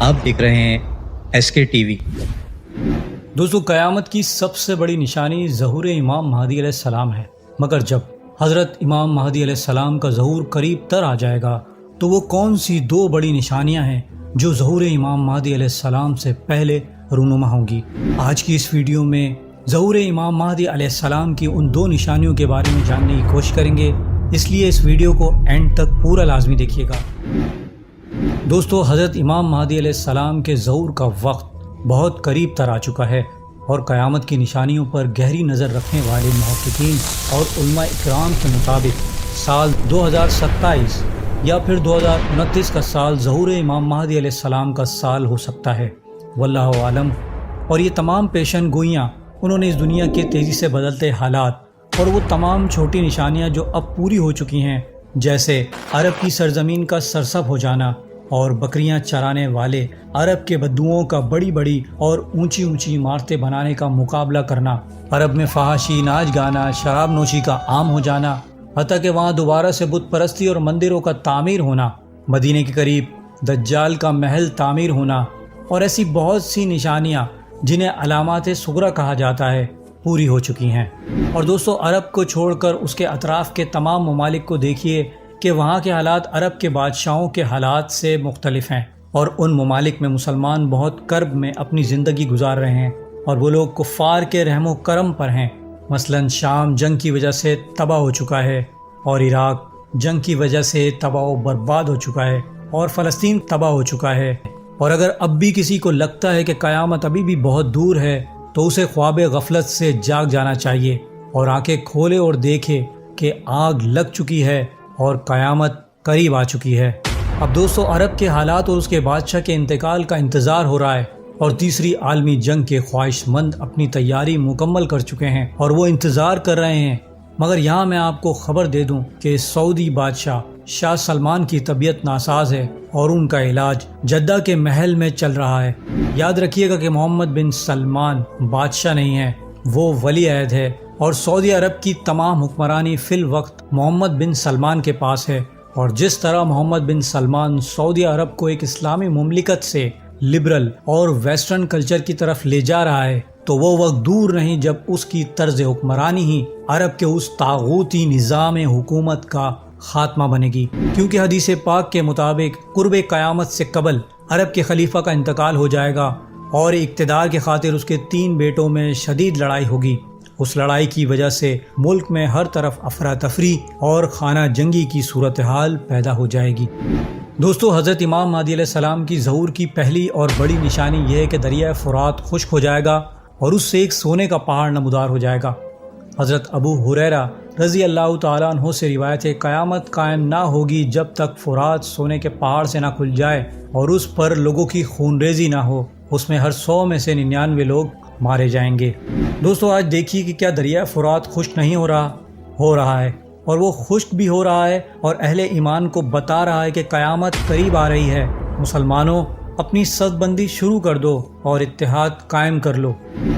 آپ دیکھ رہے ہیں ایس کے ٹی وی۔ دوستو، قیامت کی سب سے بڑی نشانی ظہور امام مہدی علیہ السلام ہے، مگر جب حضرت امام مہدی علیہ السلام کا ظہور قریب تر آ جائے گا تو وہ کون سی دو بڑی نشانیاں ہیں جو ظہور امام مہدی علیہ السلام سے پہلے رونما ہوں گی؟ آج کی اس ویڈیو میں ظہور امام مہدی علیہ السلام کی ان دو نشانیوں کے بارے میں جاننے کی کوشش کریں گے، اس لیے اس ویڈیو کو اینڈ تک پورا لازمی دیکھیے گا۔ دوستو، حضرت امام مہدی علیہ السلام کے ظہور کا وقت بہت قریب تر آ چکا ہے اور قیامت کی نشانیوں پر گہری نظر رکھنے والے محققین اور علماء اکرام کے مطابق سال 2027 یا پھر 2029 کا سال ظہور امام مہدی علیہ السلام کا سال ہو سکتا ہے، واللہ عالم۔ اور یہ تمام پیشن گوئیاں انہوں نے اس دنیا کے تیزی سے بدلتے حالات اور وہ تمام چھوٹی نشانیاں جو اب پوری ہو چکی ہیں، جیسے عرب کی سرزمین کا سرسب ہو جانا اور بکریاں چرانے والے عرب کے بدوؤں کا بڑی بڑی اور اونچی اونچی عمارتیں بنانے کا مقابلہ کرنا، عرب میں فحاشی، ناچ گانا، شراب نوشی کا عام ہو جانا، حتیٰ کہ وہاں دوبارہ سے بت پرستی اور مندروں کا تعمیر ہونا، مدینے کے قریب دجال کا محل تعمیر ہونا، اور ایسی بہت سی نشانیاں جنہیں علامات صغریٰ کہا جاتا ہے، پوری ہو چکی ہیں۔ اور دوستو، عرب کو چھوڑ کر اس کے اطراف کے تمام ممالک کو دیکھیے کہ وہاں کے حالات عرب کے بادشاہوں کے حالات سے مختلف ہیں، اور ان ممالک میں مسلمان بہت کرب میں اپنی زندگی گزار رہے ہیں اور وہ لوگ کفار کے رحم و کرم پر ہیں۔ مثلا شام جنگ کی وجہ سے تباہ ہو چکا ہے، اور عراق جنگ کی وجہ سے تباہ و برباد ہو چکا ہے، اور فلسطین تباہ ہو چکا ہے۔ اور اگر اب بھی کسی کو لگتا ہے کہ قیامت ابھی بھی بہت دور ہے تو اسے خواب غفلت سے جاگ جانا چاہیے اور آنکھیں کھولے اور دیکھے کہ آگ لگ چکی ہے اور قیامت قریب آ چکی ہے۔ اب دوستو، عرب کے حالات اور اس کے بادشاہ کے انتقال کا انتظار ہو رہا ہے، اور تیسری عالمی جنگ کے خواہش مند اپنی تیاری مکمل کر چکے ہیں اور وہ انتظار کر رہے ہیں۔ مگر یہاں میں آپ کو خبر دے دوں کہ سعودی بادشاہ شاہ سلمان کی طبیعت ناساز ہے اور ان کا علاج جدہ کے محل میں چل رہا ہے۔ یاد رکھیے گا کہ محمد بن سلمان بادشاہ نہیں ہے، وہ ولی عہد ہے، اور سعودی عرب کی تمام حکمرانی فی الوقت محمد بن سلمان کے پاس ہے۔ اور جس طرح محمد بن سلمان سعودی عرب کو ایک اسلامی مملکت سے لبرل اور ویسٹرن کلچر کی طرف لے جا رہا ہے، تو وہ وقت دور نہیں جب اس کی طرز حکمرانی ہی عرب کے اس طاغوتی نظام حکومت کا خاتمہ بنے گی، کیونکہ حدیث پاک کے مطابق قرب قیامت سے قبل عرب کے خلیفہ کا انتقال ہو جائے گا اور اقتدار کی خاطر اس کے 3 بیٹوں میں شدید لڑائی ہوگی۔ اس لڑائی کی وجہ سے ملک میں ہر طرف افراتفری اور خانہ جنگی کی صورتحال پیدا ہو جائے گی۔ دوستو، حضرت امام مہدی علیہ السلام کی ظہور کی پہلی اور بڑی نشانی یہ ہے کہ دریائے فرات خشک ہو جائے گا اور اس سے ایک سونے کا پہاڑ نمودار ہو جائے گا۔ حضرت ابو ہریرہ رضی اللہ تعالیٰ عنہ سے روایت ہے، قیامت قائم نہ ہوگی جب تک فرات سونے کے پہاڑ سے نہ کھل جائے اور اس پر لوگوں کی خون ریزی نہ ہو، اس میں ہر 100 میں سے 99 لوگ مارے جائیں گے۔ دوستو، آج دیکھیے کہ کیا دریائے فرات خشک نہیں ہو رہا ہے، اور وہ خشک بھی ہو رہا ہے اور اہل ایمان کو بتا رہا ہے کہ قیامت قریب آ رہی ہے۔ مسلمانوں، اپنی صف بندی شروع کر دو اور اتحاد قائم کر لو،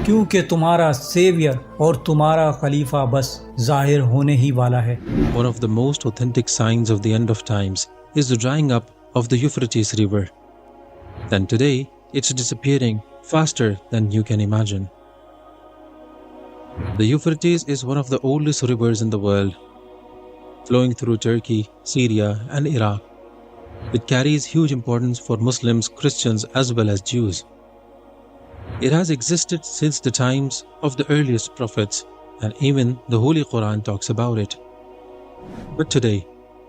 کیونکہ تمہارا سیویئر اور تمہارا خلیفہ بس ظاہر ہونے ہی والا ہے۔ One of the most authentic signs of the end of times is the drying up of the Euphrates River. Then today, it's disappearing faster than you can imagine. The Euphrates is one of the oldest rivers in the world, flowing through Turkey, Syria, and Iraq. It carries huge importance for Muslims, Christians, as well as Jews. It has existed since the times of the earliest prophets, and even the Holy Quran talks about it. But today,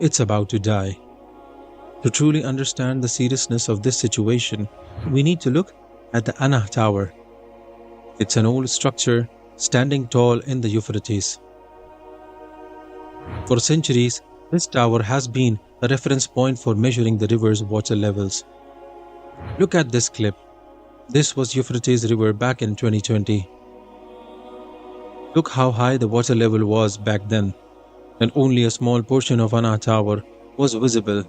it's about to die. To truly understand the seriousness of this situation, we need to look at the Anah Tower. It's an old structure standing tall in the Euphrates. For centuries, this tower has been a reference point for measuring the river's water levels. Look at this clip. This was Euphrates River back in 2020. Look how high the water level was back then, and only a small portion of Anah Tower was visible.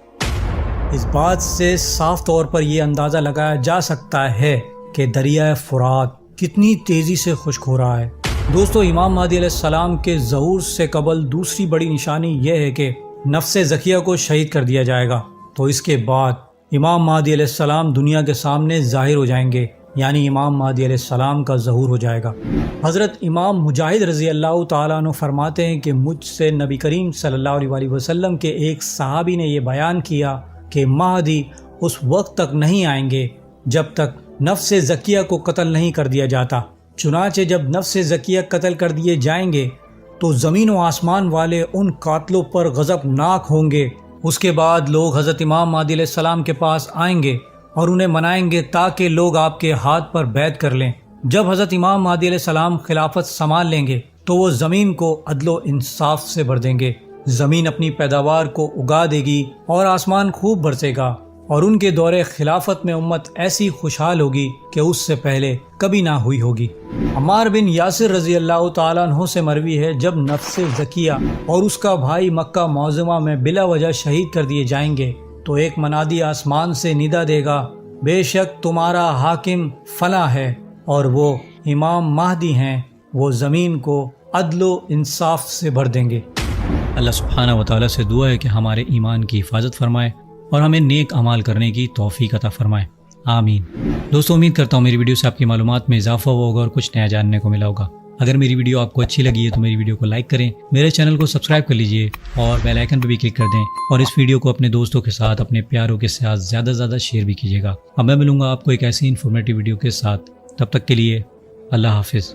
اس بات سے صاف طور پر یہ اندازہ لگایا جا سکتا ہے کہ دریائے فرات کتنی تیزی سے خشک ہو رہا ہے۔ دوستو، امام مہدی علیہ السلام کے ظہور سے قبل دوسری بڑی نشانی یہ ہے کہ نفس زکیہ کو شہید کر دیا جائے گا، تو اس کے بعد امام مہدی علیہ السلام دنیا کے سامنے ظاہر ہو جائیں گے، یعنی امام مہدی علیہ السلام کا ظہور ہو جائے گا۔ حضرت امام مجاہد رضی اللہ تعالیٰ عنہ فرماتے ہیں کہ مجھ سے نبی کریم صلی اللہ علیہ وسلم کے ایک صحابی نے یہ بیان کیا کہ مہدی اس وقت تک نہیں آئیں گے جب تک نفس زکیہ کو قتل نہیں کر دیا جاتا۔ چنانچہ جب نفس زکیہ قتل کر دیے جائیں گے تو زمین و آسمان والے ان قاتلوں پر غضبناک ہوں گے۔ اس کے بعد لوگ حضرت امام مہدی علیہ السلام کے پاس آئیں گے اور انہیں منائیں گے تاکہ لوگ آپ کے ہاتھ پر بیعت کر لیں۔ جب حضرت امام مہدی علیہ السلام خلافت سنبھال لیں گے تو وہ زمین کو عدل و انصاف سے بھر دیں گے، زمین اپنی پیداوار کو اگا دے گی اور آسمان خوب برسے گا، اور ان کے دور خلافت میں امت ایسی خوشحال ہوگی کہ اس سے پہلے کبھی نہ ہوئی ہوگی۔ عمار بن یاسر رضی اللہ تعالیٰ عنہ سے مروی ہے، جب نفس زکیہ اور اس کا بھائی مکہ معظمہ میں بلا وجہ شہید کر دیے جائیں گے تو ایک منادی آسمان سے ندا دے گا، بے شک تمہارا حاکم فلاں ہے اور وہ امام مہدی ہیں، وہ زمین کو عدل و انصاف سے بھر دیں گے۔ اللہ سبحانہ و تعالیٰ سے دعا ہے کہ ہمارے ایمان کی حفاظت فرمائے اور ہمیں نیک اعمال کرنے کی توفیق عطا فرمائے، آمین۔ دوستو، امید کرتا ہوں میری ویڈیو سے آپ کی معلومات میں اضافہ ہوا ہوگا اور کچھ نیا جاننے کو ملا ہوگا۔ اگر میری ویڈیو آپ کو اچھی لگی ہے تو میری ویڈیو کو لائک کریں، میرے چینل کو سبسکرائب کر لیجئے اور بیل آئیکن پہ بھی کلک کر دیں، اور اس ویڈیو کو اپنے دوستوں کے ساتھ، اپنے پیاروں کے ساتھ زیادہ سے زیادہ شیئر بھی کیجیے گا۔ اب میں ملوں گا آپ کو ایک ایسی انفارمیٹیو ویڈیو کے ساتھ، تب تک کے لیے اللہ حافظ۔